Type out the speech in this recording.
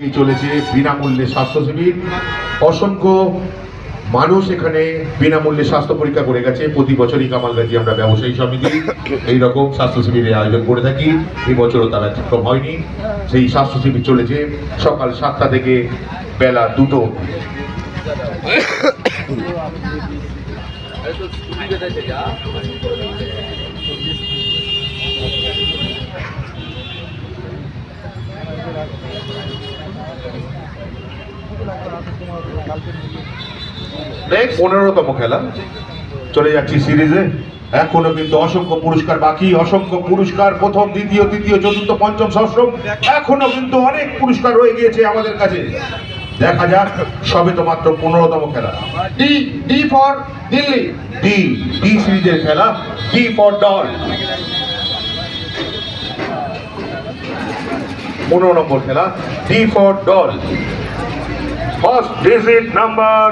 চলেছে বিনামূল্যে স্বাস্থ্য শিবির। অসংখ্য মানুষ এখানে বিনামূল্যে স্বাস্থ্য পরীক্ষা করে গেছে। প্রতি বছরই কামালগাজী আমরা ব্যবসায়ী সমিতি এইরকম স্বাস্থ্য শিবিরের আয়োজন করে থাকি। এবছরও তার ব্যতিক্রম হয়নি। সেই স্বাস্থ্য শিবির চলেছে সকাল 7টা থেকে বেলা 2টো অবধি। নেক্সট 15তম খেলা চলে যাচ্ছি সিরিজে। এখনো কিন্তু অসংখ্য পুরস্কার বাকি, অসংখ্য পুরস্কার, প্রথম দ্বিতীয় তৃতীয় চতুর্থ পঞ্চম ষষ্ঠ, এখনো কিন্তু অনেক পুরস্কার রয়ে গিয়েছে আমাদের কাছে। দেখা যাক, সবে তো মাত্র 15তম খেলা। ডি ফর দিল্লি, ডি সিরিজের খেলা, ডি ফর ডল। 15 নম্বর খেলা, D for doll. First digit number